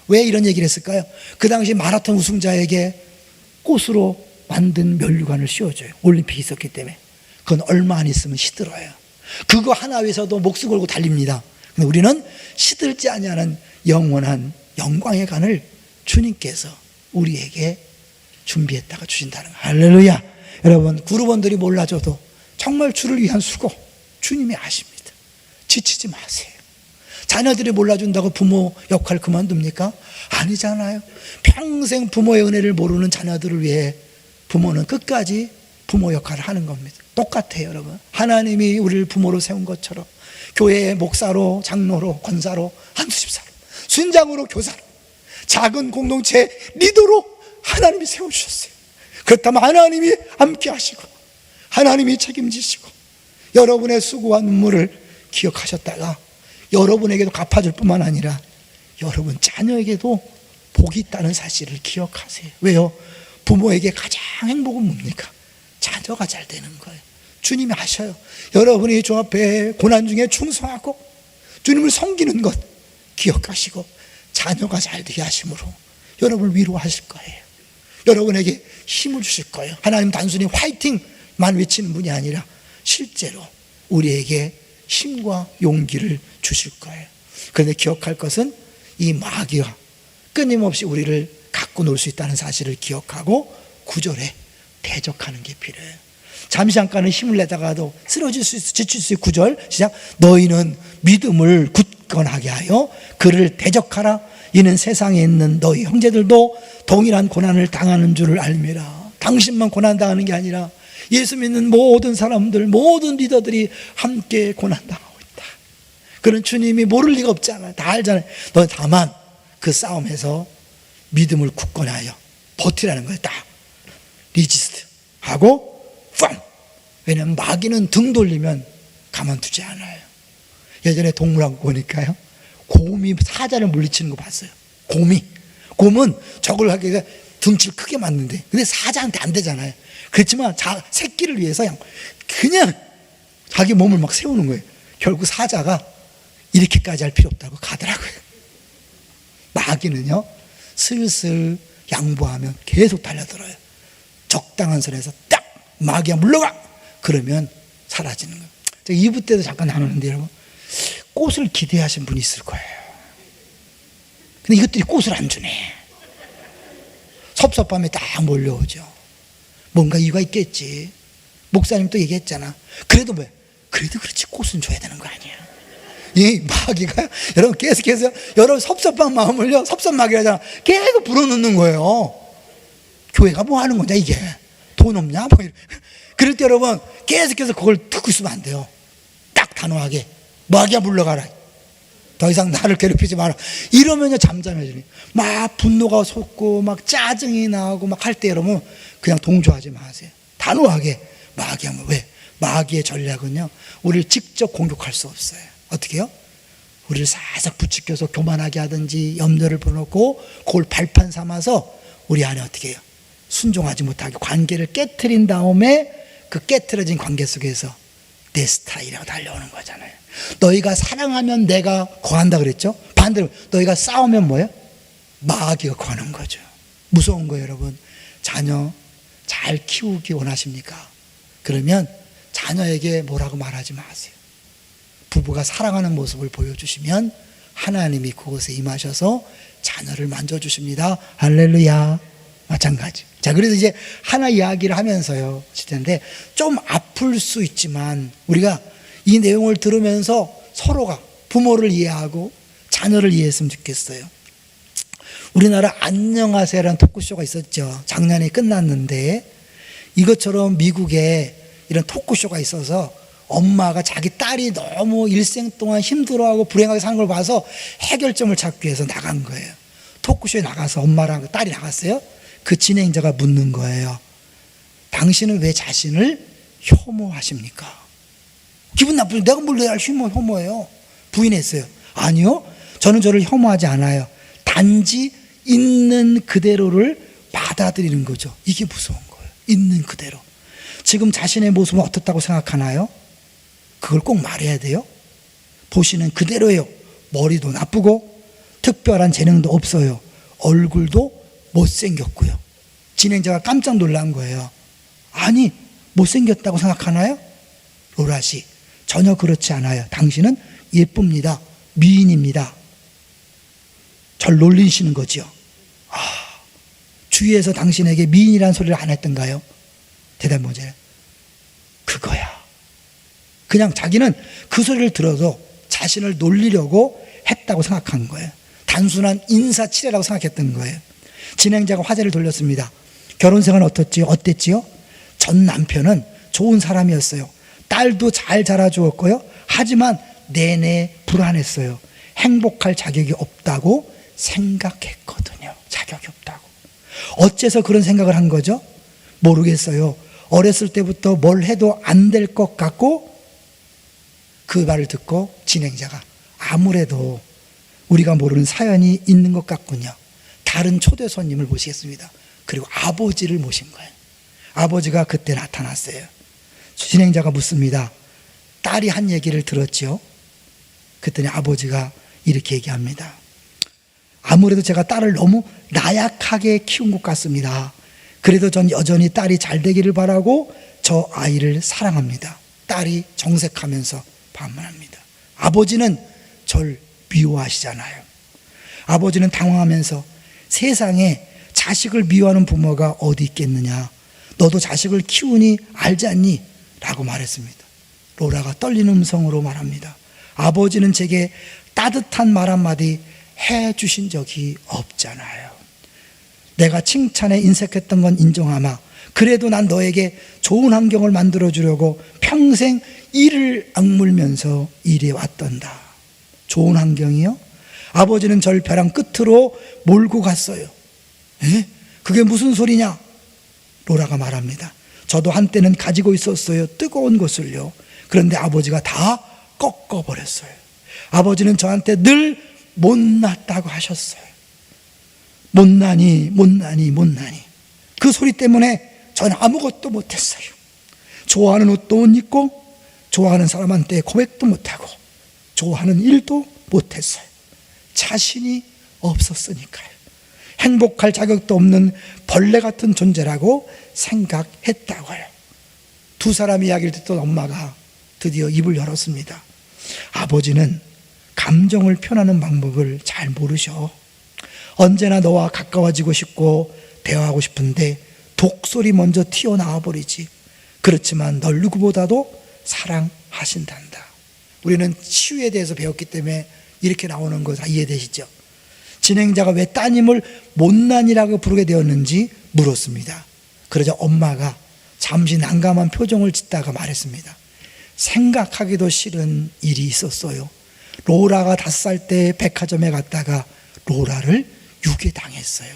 왜 이런 얘기를 했을까요? 그 당시 마라톤 우승자에게 꽃으로 만든 면류관을 씌워줘요. 올림픽이 있었기 때문에. 그건 얼마 안 있으면 시들어요. 그거 하나 위해서도 목숨 걸고 달립니다. 근데 우리는 시들지 아니하는 영원한 영광의 관을 주님께서 우리에게 준비했다가 주신다는 거예요. 할렐루야. 여러분, 그룹원들이 몰라줘도 정말 주를 위한 수고 주님이 아십니다. 지치지 마세요. 자녀들이 몰라준다고 부모 역할 그만둡니까? 아니잖아요. 평생 부모의 은혜를 모르는 자녀들을 위해 부모는 끝까지 부모 역할을 하는 겁니다. 똑같아요, 여러분. 하나님이 우리를 부모로 세운 것처럼 교회의 목사로, 장로로, 권사로, 한수집사로, 순장으로, 교사로, 작은 공동체 리더로 하나님이 세워주셨어요. 그렇다면 하나님이 함께 하시고 하나님이 책임지시고 여러분의 수고와 눈물을 기억하셨다가 여러분에게도 갚아줄 뿐만 아니라 여러분 자녀에게도 복이 있다는 사실을 기억하세요. 왜요? 부모에게 가장 행복은 뭡니까? 자녀가 잘 되는 거예요. 주님이 아셔요. 여러분이 주 앞에 고난 중에 충성하고 주님을 섬기는 것 기억하시고 자녀가 잘 되게 하심으로 여러분을 위로하실 거예요. 여러분에게 힘을 주실 거예요. 하나님 단순히 화이팅만 외치는 분이 아니라 실제로 우리에게 힘과 용기를 주실 거예요. 그런데 기억할 것은 이 마귀가 끊임없이 우리를 갖고 놀 수 있다는 사실을 기억하고 구절에 대적하는 게 필요해요. 잠시 잠깐은 힘을 내다가도 쓰러질 수 있어, 지칠 수 있어. 9절 시작. 너희는 믿음을 굳건하게 하여 그를 대적하라. 이는 세상에 있는 너희 형제들도 동일한 고난을 당하는 줄을 알미라. 당신만 고난당하는 게 아니라 예수 믿는 모든 사람들, 모든 리더들이 함께 고난당하고 있다. 그런 주님이 모를 리가 없잖아요. 다 알잖아요. 너 다만 그 싸움에서 믿음을 굳건하여 버티라는 거예요. 딱 리지스트 하고 팡. 왜냐하면 마귀는 등 돌리면 가만두지 않아요. 예전에 동물왕국 보니까요, 곰이 사자를 물리치는 거 봤어요. 곰은 적을 하기 위해서 등치를 크게 맞는데, 근데 사자한테 안 되잖아요. 그렇지만 새끼를 위해서 그냥 자기 몸을 막 세우는 거예요. 결국 사자가 이렇게까지 할 필요 없다고 가더라고요. 마귀는요, 슬슬 양보하면 계속 달려들어요. 적당한 선에서 딱 마귀야 물러가! 그러면 사라지는 거예요. 2부 때도 잠깐 나누는데 여러분, 꽃을 기대하신 분이 있을 거예요. 근데 이것들이 꽃을 안 주네. 섭섭함에 딱 몰려오죠. 뭔가 이유가 있겠지. 목사님 또 얘기했잖아. 그래도 왜? 그래도 그렇지 꽃은 줘야 되는 거 아니야. 이 마귀가 여러분 계속해서 여러분 섭섭한 마음을요, 섭섭마귀라잖아. 계속 불어넣는 거예요. 교회가 뭐 하는 거냐 이게. 돈 없냐? 뭐 그럴 때 여러분 계속해서 그걸 듣고 있으면 안 돼요. 딱 단호하게 마귀야 물러가라. 더 이상 나를 괴롭히지 마라. 이러면요 잠잠해지니. 막 분노가 솟고 막 짜증이 나고 막 할 때 여러분 그냥 동조하지 마세요. 단호하게 마귀야. 왜? 마귀의 전략은요, 우리를 직접 공격할 수 없어요. 어떻게 해요? 우리를 살짝 부추겨서 교만하게 하든지 염려를 불어넣고 그걸 발판 삼아서 우리 안에 어떻게 해요? 순종하지 못하게 관계를 깨트린 다음에 그 깨트려진 관계 속에서 내 스타일이라고 달려오는 거잖아요. 너희가 사랑하면 내가 거한다 그랬죠? 반대로 너희가 싸우면 뭐예요? 마귀가 거하는 거죠. 무서운 거예요 여러분. 자녀 잘 키우기 원하십니까? 그러면 자녀에게 뭐라고 말하지 마세요. 부부가 사랑하는 모습을 보여주시면 하나님이 그곳에 임하셔서 자녀를 만져주십니다. 할렐루야. 마찬가지. 자, 그래서 이제 하나 이야기를 하면서요, 진짜인데 좀 아플 수 있지만 우리가 이 내용을 들으면서 서로가 부모를 이해하고 자녀를 이해했으면 좋겠어요. 우리나라 안녕하세요라는 토크쇼가 있었죠. 작년에 끝났는데 이것처럼 미국에 이런 토크쇼가 있어서 엄마가 자기 딸이 너무 일생 동안 힘들어하고 불행하게 사는 걸 봐서 해결점을 찾기 위해서 나간 거예요. 토크쇼에 나가서 엄마랑 딸이 나갔어요. 그 진행자가 묻는 거예요. 당신은 왜 자신을 혐오하십니까? 기분 나쁘죠? 내가 뭘 내가 혐오해요? 부인했어요. 아니요, 저는 저를 혐오하지 않아요. 단지 있는 그대로를 받아들이는 거죠. 이게 무서운 거예요. 있는 그대로. 지금 자신의 모습은 어떻다고 생각하나요? 그걸 꼭 말해야 돼요. 보시는 그대로예요. 머리도 나쁘고 특별한 재능도 없어요. 얼굴도 못생겼고요. 진행자가 깜짝 놀란 거예요. 아니, 못생겼다고 생각하나요? 로라 씨, 전혀 그렇지 않아요. 당신은 예쁩니다. 미인입니다. 절 놀리시는 거죠. 주위에서 당신에게 미인이라는 소리를 안 했던가요? 대답 뭐죠? 그거야. 그냥 자기는 그 소리를 들어도 자신을 놀리려고 했다고 생각한 거예요. 단순한 인사치레라고 생각했던 거예요. 진행자가 화제를 돌렸습니다. 결혼생활은 어땠지요? 전 남편은 좋은 사람이었어요. 딸도 잘 자라주었고요. 하지만 내내 불안했어요. 행복할 자격이 없다고 생각했거든요. 자격이 없다고. 어째서 그런 생각을 한 거죠? 모르겠어요. 어렸을 때부터 뭘 해도 안 될 것 같고, 그 말을 듣고 진행자가 아무래도 우리가 모르는 사연이 있는 것 같군요. 다른 초대 손님을 모시겠습니다. 그리고 아버지를 모신 거예요. 아버지가 그때 나타났어요. 진행자가 묻습니다. 딸이 한 얘기를 들었죠? 그랬더니 아버지가 이렇게 얘기합니다. 아무래도 제가 딸을 너무 나약하게 키운 것 같습니다. 그래도 전 여전히 딸이 잘 되기를 바라고 저 아이를 사랑합니다. 딸이 정색하면서 반문합니다. 아버지는 절 미워하시잖아요. 아버지는 당황하면서 세상에 자식을 미워하는 부모가 어디 있겠느냐. 너도 자식을 키우니 알지 않니? 라고 말했습니다. 로라가 떨리는 음성으로 말합니다. 아버지는 제게 따뜻한 말 한마디 해주신 적이 없잖아요. 내가 칭찬에 인색했던 건 인정하마. 그래도 난 너에게 좋은 환경을 만들어 주려고 평생 이를 악물면서 일해 왔단다. 좋은 환경이요? 아버지는 절 벼랑 끝으로 몰고 갔어요. 에? 그게 무슨 소리냐? 로라가 말합니다. 저도 한때는 가지고 있었어요. 뜨거운 것을요. 그런데 아버지가 다 꺾어버렸어요. 아버지는 저한테 늘 못났다고 하셨어요. 못나니 못나니 못나니. 그 소리 때문에 저는 아무것도 못했어요. 좋아하는 옷도 못 입고 좋아하는 사람한테 고백도 못하고 좋아하는 일도 못했어요. 자신이 없었으니까요. 행복할 자격도 없는 벌레 같은 존재라고 생각했다고요. 두 사람 이야기를 듣던 엄마가 드디어 입을 열었습니다. 아버지는 감정을 표현하는 방법을 잘 모르셔. 언제나 너와 가까워지고 싶고 대화하고 싶은데 독소리 먼저 튀어나와 버리지. 그렇지만 널 누구보다도 사랑하신단다. 우리는 치유에 대해서 배웠기 때문에 이렇게 나오는 거 다 이해되시죠? 진행자가 왜 따님을 못난이라고 부르게 되었는지 물었습니다. 그러자 엄마가 잠시 난감한 표정을 짓다가 말했습니다. 생각하기도 싫은 일이 있었어요. 로라가 5살 때 백화점에 갔다가 로라를 유괴당했어요.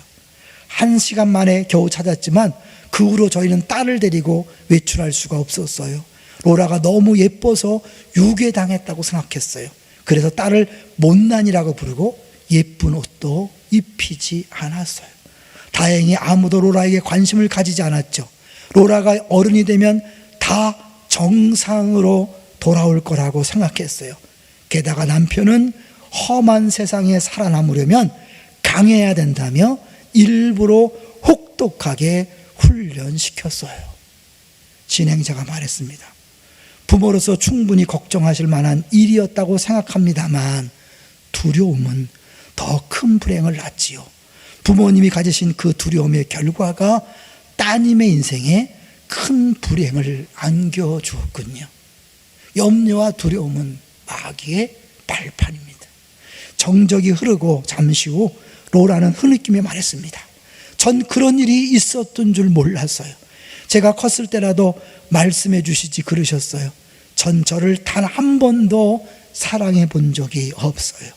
1시간 만에 겨우 찾았지만 그 후로 저희는 딸을 데리고 외출할 수가 없었어요. 로라가 너무 예뻐서 유괴당했다고 생각했어요. 그래서 딸을 못난이라고 부르고 예쁜 옷도 입히지 않았어요. 다행히 아무도 로라에게 관심을 가지지 않았죠. 로라가 어른이 되면 다 정상으로 돌아올 거라고 생각했어요. 게다가 남편은 험한 세상에 살아남으려면 강해야 된다며 일부러 혹독하게 훈련시켰어요. 진행자가 말했습니다. 부모로서 충분히 걱정하실 만한 일이었다고 생각합니다만 두려움은 더 큰 불행을 낳지요. 부모님이 가지신 그 두려움의 결과가 따님의 인생에 큰 불행을 안겨주었군요. 염려와 두려움은 마귀의 발판입니다. 정적이 흐르고 잠시 후 로라는 흐느끼며 말했습니다. 전 그런 일이 있었던 줄 몰랐어요. 제가 컸을 때라도 말씀해 주시지 그러셨어요. 전 저를 단 한 번도 사랑해 본 적이 없어요.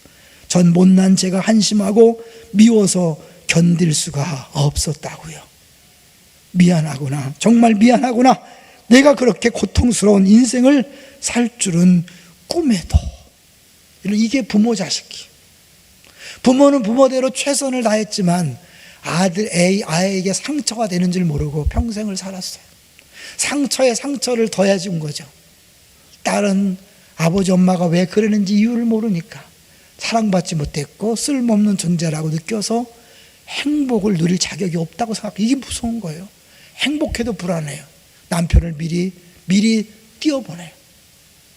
전 못난 제가 한심하고 미워서 견딜 수가 없었다고요. 미안하구나. 정말 미안하구나. 내가 그렇게 고통스러운 인생을 살 줄은 꿈에도. 이게 부모 자식이. 부모는 부모대로 최선을 다했지만 아이에게 상처가 되는 줄 모르고 평생을 살았어요. 상처에 상처를 더해준 거죠. 딸은 아버지 엄마가 왜 그러는지 이유를 모르니까 사랑받지 못했고 쓸모없는 존재라고 느껴서 행복을 누릴 자격이 없다고 생각해요. 이게 무서운 거예요. 행복해도 불안해요. 남편을 미리 띄워보내요.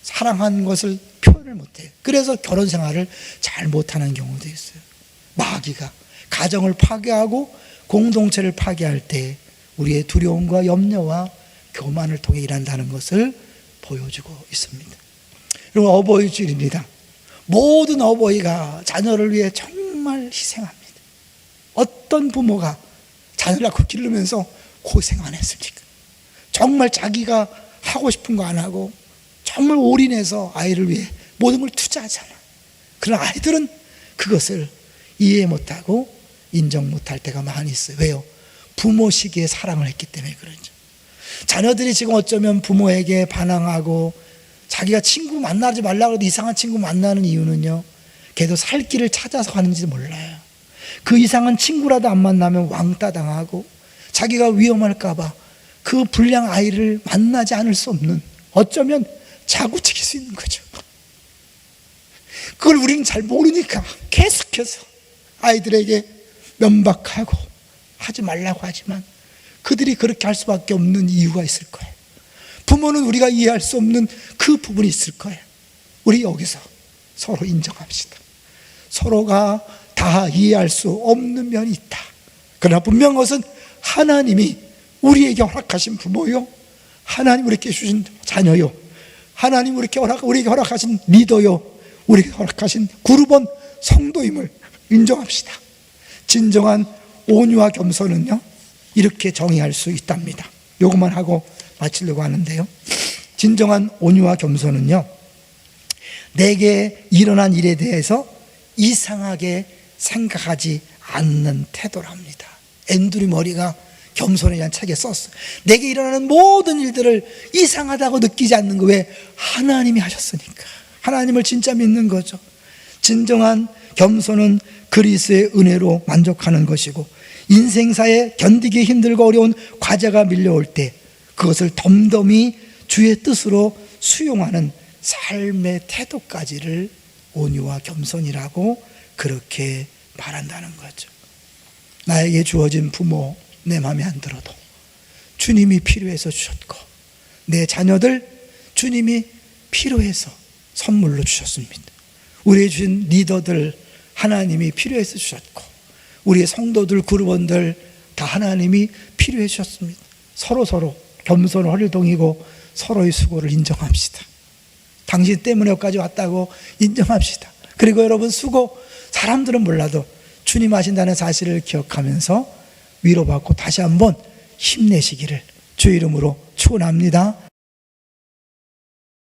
사랑한 것을 표현을 못해요. 그래서 결혼 생활을 잘 못하는 경우도 있어요. 마귀가 가정을 파괴하고 공동체를 파괴할 때 우리의 두려움과 염려와 교만을 통해 일한다는 것을 보여주고 있습니다. 그리고 어버이 주일입니다. 모든 어버이가 자녀를 위해 정말 희생합니다. 어떤 부모가 자녀를 낳고 기르면서 고생 안 했습니까? 정말 자기가 하고 싶은 거 안 하고 정말 올인해서 아이를 위해 모든 걸 투자하잖아. 그러나 아이들은 그것을 이해 못하고 인정 못할 때가 많이 있어요. 왜요? 부모 시기에 사랑을 했기 때문에 그러죠. 자녀들이 지금 어쩌면 부모에게 반항하고 자기가 친구 만나지 말라고 해도 이상한 친구 만나는 이유는요, 걔도 살 길을 찾아서 가는지 몰라요. 그 이상한 친구라도 안 만나면 왕따 당하고 자기가 위험할까봐 그 불량 아이를 만나지 않을 수 없는, 어쩌면 자구치길 수 있는 거죠. 그걸 우리는 잘 모르니까 계속해서 아이들에게 면박하고 하지 말라고 하지만 그들이 그렇게 할 수밖에 없는 이유가 있을 거예요. 부모는 우리가 이해할 수 없는 그 부분이 있을 거예요. 우리 여기서 서로 인정합시다. 서로가 다 이해할 수 없는 면이 있다. 그러나 분명한 것은 하나님이 우리에게 허락하신 부모요, 하나님 우리에게 주신 자녀요, 하나님 우리에게 허락하신 리더요, 우리에게 허락하신 그룹원 성도임을 인정합시다. 진정한 온유와 겸손은요, 이렇게 정의할 수 있답니다. 요것만 하고 마치려고 하는데요. 진정한 온유와 겸손은요, 내게 일어난 일에 대해서 이상하게 생각하지 않는 태도랍니다. 앤드류 머리가 겸손에 대한 책에 썼어요. 내게 일어나는 모든 일들을 이상하다고 느끼지 않는 거. 왜? 하나님이 하셨으니까. 하나님을 진짜 믿는 거죠. 진정한 겸손은 그리스도의 은혜로 만족하는 것이고, 인생사에 견디기 힘들고 어려운 과제가 밀려올 때 그것을 덤덤히 주의 뜻으로 수용하는 삶의 태도까지를 온유와 겸손이라고 그렇게 말한다는 거죠. 나에게 주어진 부모 내 마음에 안 들어도 주님이 필요해서 주셨고, 내 자녀들 주님이 필요해서 선물로 주셨습니다. 우리에게 주신 리더들 하나님이 필요해서 주셨고, 우리의 성도들 그룹원들 다 하나님이 필요해 주셨습니다. 서로 겸손을 허리를 동이고 서로의 수고를 인정합시다. 당신 때문에 여기까지 왔다고 인정합시다. 그리고 여러분 수고, 사람들은 몰라도 주님 하신다는 사실을 기억하면서 위로받고 다시 한번 힘내시기를 주 이름으로 축원합니다.